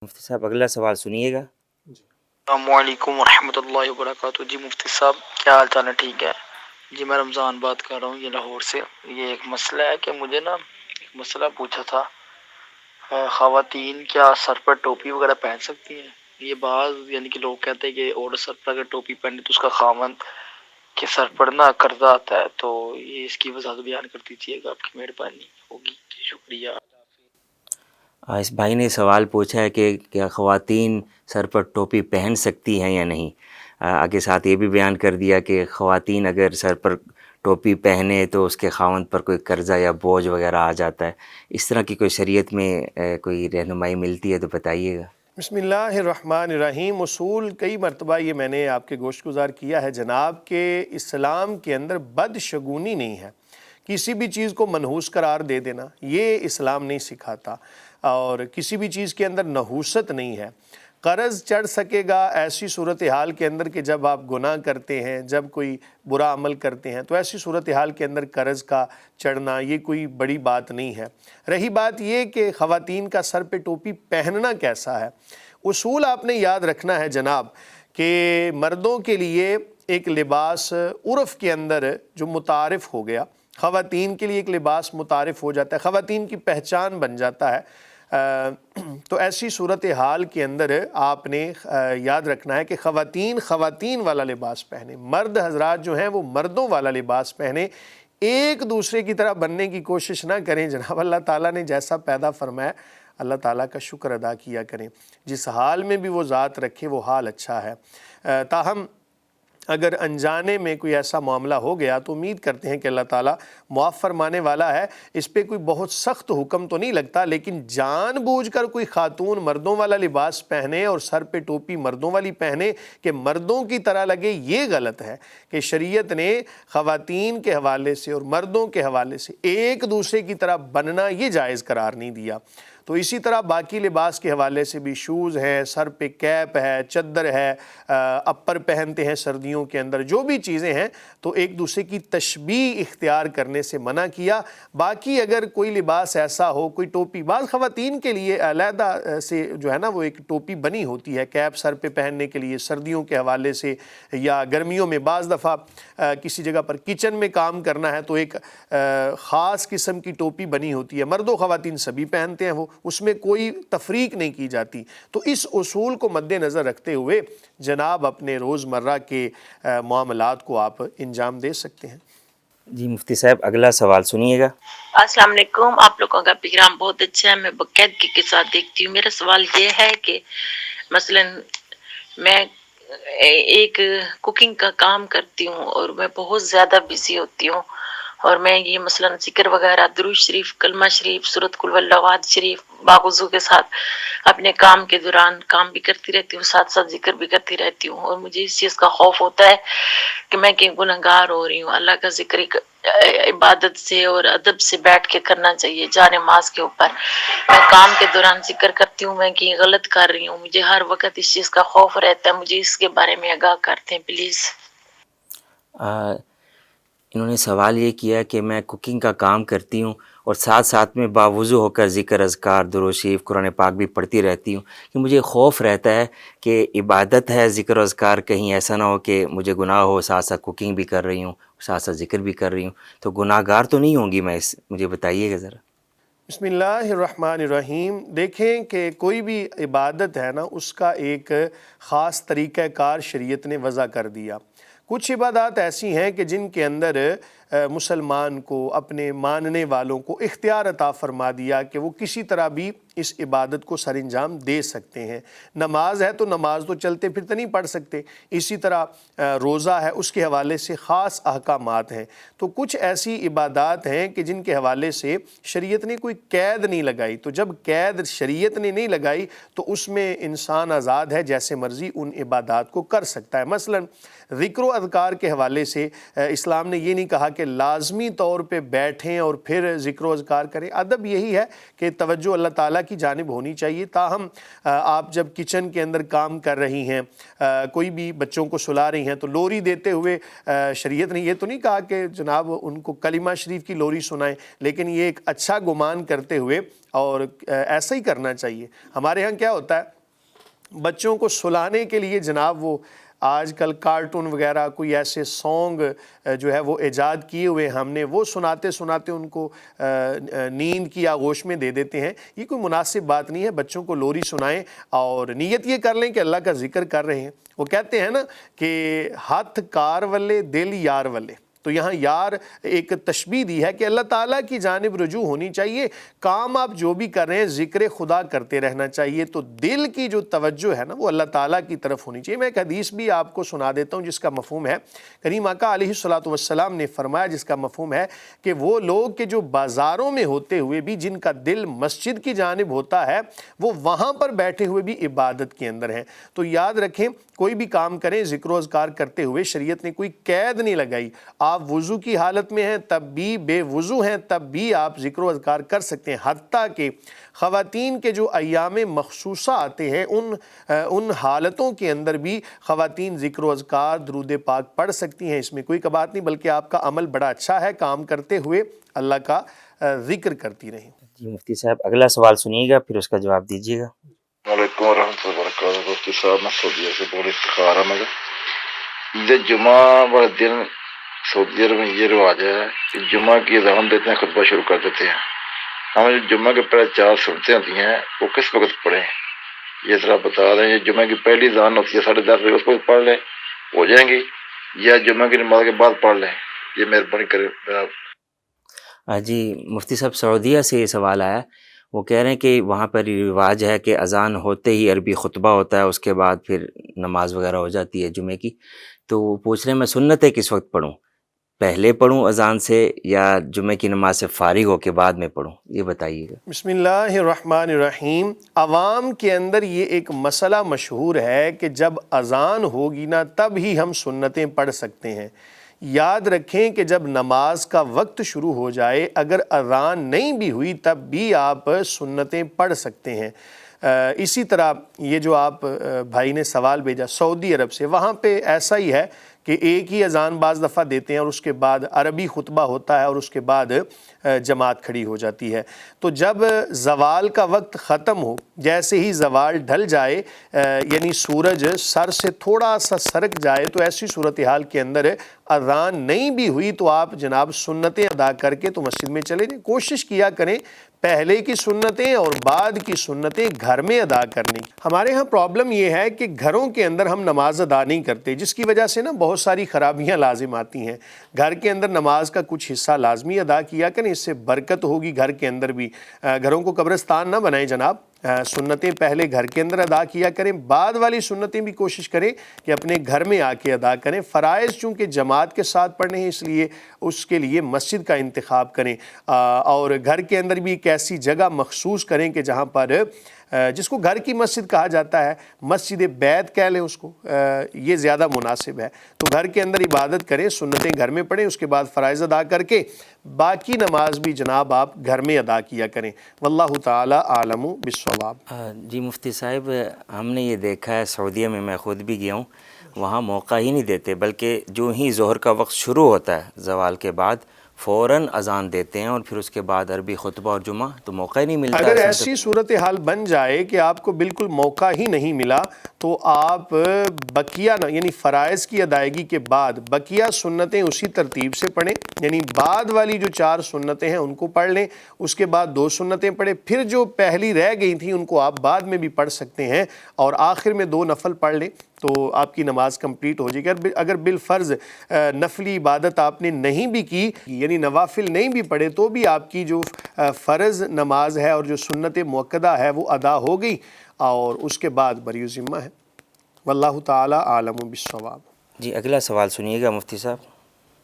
مفتی صاحب اگلا سوال سنیے گا۔ السلام علیکم ورحمۃ اللہ وبرکاتہ۔ جی مفتی صاحب کیا حال چال ہے؟ ٹھیک ہے جی، میں رمضان بات کر رہا ہوں یہ لاہور سے۔ یہ ایک مسئلہ ہے کہ مجھے نا ایک مسئلہ پوچھا تھا، خواتین کیا سر پر ٹوپی وغیرہ پہن سکتی ہیں؟ یہ بعض یعنی کہ لوگ کہتے ہیں کہ عورت سر پر اگر ٹوپی پہنے تو اس کا خاوند کے سر پر نا قرضہ آتا ہے، تو یہ اس کی وضاحت بیان کر دیجیے گا، آپ کی مہربانی ہوگی، شکریہ۔ اس بھائی نے سوال پوچھا ہے کہ کیا خواتین سر پر ٹوپی پہن سکتی ہیں یا نہیں۔ آگے ساتھ یہ بھی بیان کر دیا کہ خواتین اگر سر پر ٹوپی پہنے تو اس کے خاوند پر کوئی قرضہ یا بوجھ وغیرہ آ جاتا ہے۔ اس طرح کی کوئی شریعت میں کوئی رہنمائی ملتی ہے تو بتائیے گا۔ بسم اللہ الرحمن الرحیم۔ اصول کئی مرتبہ یہ میں نے آپ کے گوشت گزار کیا ہے جناب کہ اسلام کے اندر بدشگونی نہیں ہے، کسی بھی چیز کو منحوس قرار دے دینا یہ اسلام نہیں سکھاتا، اور کسی بھی چیز کے اندر نحوست نہیں ہے۔ قرض چڑھ سکے گا ایسی صورتحال کے اندر کہ جب آپ گناہ کرتے ہیں، جب کوئی برا عمل کرتے ہیں، تو ایسی صورتحال کے اندر قرض کا چڑھنا یہ کوئی بڑی بات نہیں ہے۔ رہی بات یہ کہ خواتین کا سر پہ ٹوپی پہننا کیسا ہے، اصول آپ نے یاد رکھنا ہے جناب کہ مردوں کے لیے ایک لباس عرف کے اندر جو متعارف ہو گیا، خواتین کے لیے ایک لباس متعارف ہو جاتا ہے، خواتین کی پہچان بن جاتا ہے۔ تو ایسی صورتحال کے اندر آپ نے یاد رکھنا ہے کہ خواتین والا لباس پہنے، مرد حضرات جو ہیں وہ مردوں والا لباس پہنے، ایک دوسرے کی طرح بننے کی کوشش نہ کریں جناب۔ اللہ تعالیٰ نے جیسا پیدا فرمایا اللہ تعالیٰ کا شکر ادا کیا کریں، جس حال میں بھی وہ ذات رکھے وہ حال اچھا ہے۔ تاہم اگر انجانے میں کوئی ایسا معاملہ ہو گیا تو امید کرتے ہیں کہ اللہ تعالیٰ معاف فرمانے والا ہے، اس پہ کوئی بہت سخت حکم تو نہیں لگتا، لیکن جان بوجھ کر کوئی خاتون مردوں والا لباس پہنے اور سر پہ ٹوپی مردوں والی پہنے کہ مردوں کی طرح لگے، یہ غلط ہے کہ شریعت نے خواتین کے حوالے سے اور مردوں کے حوالے سے ایک دوسرے کی طرح بننا یہ جائز قرار نہیں دیا۔ تو اسی طرح باقی لباس کے حوالے سے بھی شوز ہے، سر پہ کیپ ہے، چادر ہے، اپر پہنتے ہیں سردیوں کے اندر، جو بھی چیزیں ہیں تو ایک دوسرے کی تشبیہ اختیار کرنے سے منع کیا۔ باقی اگر کوئی لباس ایسا ہو، کوئی ٹوپی، بعض خواتین کے لیے علیحدہ سے جو ہے نا وہ ایک ٹوپی بنی ہوتی ہے کیپ سر پہ پہننے کے لیے سردیوں کے حوالے سے، یا گرمیوں میں بعض دفعہ کسی جگہ پر کچن میں کام کرنا ہے تو ایک خاص قسم کی ٹوپی بنی ہوتی ہے، مرد و خواتین سبھی پہنتے ہیں، وہ اس میں کوئی تفریق نہیں کی جاتی۔ تو اس اصول کو مد نظر رکھتے ہوئے جناب اپنے روزمرہ کے معاملات کو آپ انجام دے سکتے ہیں۔ جی مفتی صاحب اگلا سوال سنیے گا۔ السلام علیکم، آپ لوگوں کا پروگرام بہت اچھا ہے، میں باقاعدگی کے ساتھ دیکھتی ہوں۔ میرا سوال یہ ہے کہ مثلا میں ایک کوکنگ کا کام کرتی ہوں اور میں بہت زیادہ بزی ہوتی ہوں، اور میں یہ مثلا ذکر وغیرہ درود شریف، کلمہ شریف، سورۃ قل واللہ احد شریف باوضو کے ساتھ اپنے کام کے دوران کام بھی کرتی رہتی ہوں، ساتھ ساتھ ذکر بھی کرتی رہتی ہوں، اور مجھے اس چیز کا خوف ہوتا ہے کہ میں کہیں گنہگار ہو رہی ہوں۔ اللہ کا ذکر ایک عبادت سے اور ادب سے بیٹھ کے کرنا چاہیے، جا نماز کے اوپر میں کام کے دوران ذکر کرتی ہوں، میں کہیں غلط کر رہی ہوں، مجھے ہر وقت اس چیز کا خوف رہتا ہے، مجھے اس کے بارے میں آگاہ کرتے ہیں پلیز۔ انہوں نے سوال یہ کیا کہ میں کوکنگ کا کام کرتی ہوں اور ساتھ ساتھ میں باوضو ہو کر ذکر اذکار درود شریف قرآن پاک بھی پڑھتی رہتی ہوں، کہ مجھے خوف رہتا ہے کہ عبادت ہے ذکر و اذکار، کہیں ایسا نہ ہو کہ مجھے گناہ ہو، ساتھ ساتھ کوکنگ بھی کر رہی ہوں، ساتھ ساتھ ذکر بھی کر رہی ہوں، تو گناہ گار تو نہیں ہوں گی میں؟ مجھے بتائیے گا ذرا۔ بسم اللہ الرحمن الرحیم۔ دیکھیں کہ کوئی بھی عبادت ہے نا اس کا ایک خاص طریقہ کار شریعت نے وضع کر دیا۔ کچھ عبادات ایسی ہیں کہ جن کے اندر مسلمان کو، اپنے ماننے والوں کو اختیار عطا فرما دیا کہ وہ کسی طرح بھی اس عبادت کو سر انجام دے سکتے ہیں۔ نماز ہے تو نماز تو چلتے پھرتے نہیں پڑھ سکتے، اسی طرح روزہ ہے اس کے حوالے سے خاص احکامات ہیں۔ تو کچھ ایسی عبادات ہیں کہ جن کے حوالے سے شریعت نے کوئی قید نہیں لگائی، تو جب قید شریعت نے نہیں لگائی تو اس میں انسان آزاد ہے، جیسے مرضی ان عبادات کو کر سکتا ہے۔ مثلا ذکر و اذکار کے حوالے سے اسلام نے یہ نہیں کہا کہ کہ لازمی طور پہ بیٹھیں اور پھر ذکر و اذکار کریں. ادب یہی ہے کہ توجہ اللہ تعالیٰ کی جانب ہونی چاہیے. تاہم آپ جب کچن کے اندر کام کر رہی ہیں, کوئی بھی بچوں کو سلا رہی ہیں, تو لوری دیتے ہوئے شریعت نے یہ تو نہیں کہا کہ جناب ان کو کلمہ شریف کی لوری سنائیں, لیکن یہ ایک اچھا گمان کرتے ہوئے اور ایسا ہی کرنا چاہیے. ہمارے ہاں کیا ہوتا ہے, بچوں کو سلانے کے لیے جناب وہ آج کل کارٹون وغیرہ کوئی ایسے سانگ جو ہے وہ ایجاد کیے ہوئے ہم نے, وہ سناتے سناتے ان کو نیند کی آغوش میں دے دیتے ہیں. یہ کوئی مناسب بات نہیں ہے. بچوں کو لوری سنائیں اور نیت یہ کر لیں کہ اللہ کا ذکر کر رہے ہیں. وہ کہتے ہیں نا کہ ہاتھ کار والے دل یار والے, تو یہاں یار ایک تشبیہ دی ہے کہ اللہ تعالیٰ کی جانب رجوع ہونی چاہیے. کام آپ جو بھی کر رہے ہیں ذکر خدا کرتے رہنا چاہیے, تو دل کی جو توجہ ہے نا وہ اللہ تعالیٰ کی طرف ہونی چاہیے. میں ایک حدیث بھی آپ کو سنا دیتا ہوں جس کا مفہوم ہے, کریم آقا علیہ الصلوۃ والسلام نے فرمایا, جس کا مفہوم ہے کہ وہ لوگ کہ جو بازاروں میں ہوتے ہوئے بھی جن کا دل مسجد کی جانب ہوتا ہے, وہ وہاں پر بیٹھے ہوئے بھی عبادت کے اندر ہیں. تو یاد رکھیں, کوئی بھی کام کریں ذکر و اذکار کرتے ہوئے, شریعت نے کوئی قید نہیں لگائی. آپ وضو کی حالت میں ہیں تب بھی, بے وضو ہیں تب بھی آپ ذکر و اذکار کر سکتے ہیں. حتیٰ کہ خواتین کے جو ایام مخصوصہ آتے ہیں ان حالتوں کے اندر بھی خواتین ذکر و اذکار درود پاک پڑھ سکتی ہیں. اس میں کوئی بات نہیں, بلکہ آپ کا عمل بڑا اچھا ہے. کام کرتے ہوئے اللہ کا ذکر کرتی رہیں. جی مفتی صاحب اگلا سوال سنیے گا, پھر اس کا جواب دیجیے گا. وعلیکم ورحمۃ اللہ وبرکاتہ. مفتی صاحب میں سعودیہ سے بہت افتخار ہے مجھے. جمعہ والے دن سعودی عرب میں یہ رواج ہے کہ جمعہ کی اذان دیتے ہیں, خطبہ شروع کر دیتے ہیں. ہمیں جو جمعہ کے پہلے 4 سنتیں ہوتی ہیں وہ کس وقت پڑھیں, یہ ذرا بتا دیں. یہ جمعہ کی پہلی اذان ہوتی ہے 10:30 بجے, اس کو پڑھ لیں ہو جائیں گی, یا جمعہ کی نماز کے بعد پڑھ لیں؟ یہ مہربانی کریں جناب. جی مفتی صاحب سعودیہ سے یہ سوال آیا. وہ کہہ رہے ہیں کہ وہاں پر یہ رواج ہے کہ اذان ہوتے ہی عربی خطبہ ہوتا ہے, اس کے بعد پھر نماز وغیرہ ہو جاتی ہے جمعے کی. تو وہ پوچھ رہے ہیں میں سنتیں کس وقت پڑھوں, پہلے پڑھوں اذان سے یا جمعے کی نماز سے فارغ ہو کے بعد میں پڑھوں, یہ بتائیے گا. بسم اللہ الرحمن الرحیم. عوام کے اندر یہ ایک مسئلہ مشہور ہے کہ جب اذان ہوگی نا تب ہی ہم سنتیں پڑھ سکتے ہیں. یاد رکھیں کہ جب نماز کا وقت شروع ہو جائے, اگر اذان نہیں بھی ہوئی تب بھی آپ سنتیں پڑھ سکتے ہیں. اسی طرح یہ جو آپ بھائی نے سوال بھیجا سعودی عرب سے, وہاں پہ ایسا ہی ہے کہ ایک ہی اذان بعض دفعہ دیتے ہیں اور اس کے بعد عربی خطبہ ہوتا ہے اور اس کے بعد جماعت کھڑی ہو جاتی ہے. تو جب زوال کا وقت ختم ہو, جیسے ہی زوال ڈھل جائے, یعنی سورج سر سے تھوڑا سا سرک جائے, تو ایسی صورتحال کے اندر اذان نہیں بھی ہوئی تو آپ جناب سنتیں ادا کر کے تو مسجد میں چلے جائیں. کوشش کیا کریں پہلے کی سنتیں اور بعد کی سنتیں گھر میں ادا کرنے کی. ہمارے ہاں پرابلم یہ ہے کہ گھروں کے اندر ہم نماز ادا نہیں کرتے, جس کی وجہ سے نا بہت ساری خرابیاں لازم آتی ہیں. گھر کے اندر نماز کا کچھ حصہ لازمی ادا کیا کریں, اس سے برکت ہوگی گھر کے اندر بھی. گھروں کو قبرستان نہ بنائیں جناب. سنتیں پہلے گھر کے اندر ادا کیا کریں, بعد والی سنتیں بھی کوشش کریں کہ اپنے گھر میں آ کے ادا کریں. فرائض چونکہ جماعت کے ساتھ پڑھنے ہیں, اس لیے اس کے لیے مسجد کا انتخاب کریں, اور گھر کے اندر بھی ایک ایسی جگہ مخصوص کریں کہ جہاں پر جس کو گھر کی مسجد کہا جاتا ہے, مسجد بیت کہہ لیں اس کو, یہ زیادہ مناسب ہے. تو گھر کے اندر عبادت کریں, سنتیں گھر میں پڑھیں, اس کے بعد فرائض ادا کر کے باقی نماز بھی جناب آپ گھر میں ادا کیا کریں. واللہ تعالی عالم بالصواب. جی مفتی صاحب ہم نے یہ دیکھا ہے سعودیہ میں خود بھی گیا ہوں, وہاں موقع ہی نہیں دیتے, بلکہ جو ہی ظہر کا وقت شروع ہوتا ہے زوال کے بعد فوراً اذان دیتے ہیں اور پھر اس کے بعد عربی خطبہ اور جمعہ, تو موقع ہی نہیں ملتا. اگر ایسی صورتحال بن جائے کہ آپ کو بالکل موقع ہی نہیں ملا تو آپ بقیہ یعنی فرائض کی ادائیگی کے بعد بقیہ سنتیں اسی ترتیب سے پڑھیں, یعنی بعد والی جو 4 سنتیں ہیں ان کو پڑھ لیں, اس کے بعد 2 سنتیں پڑھیں, پھر جو پہلی رہ گئی تھیں ان کو آپ بعد میں بھی پڑھ سکتے ہیں, اور آخر میں 2 نفل پڑھ لیں تو آپ کی نماز کمپلیٹ ہو جائے گی. اگر بالفرض نفلی عبادت آپ نے نہیں بھی کی, یعنی نوافل نہیں بھی پڑھے, تو بھی آپ کی جو فرض نماز ہے اور جو سنت مؤکدہ ہے وہ ادا ہو گئی, اور اس کے بعد بری ذمہ ہے. واللہ تعالی عالم بالصواب. جی اگلا سوال سنیے گا مفتی صاحب.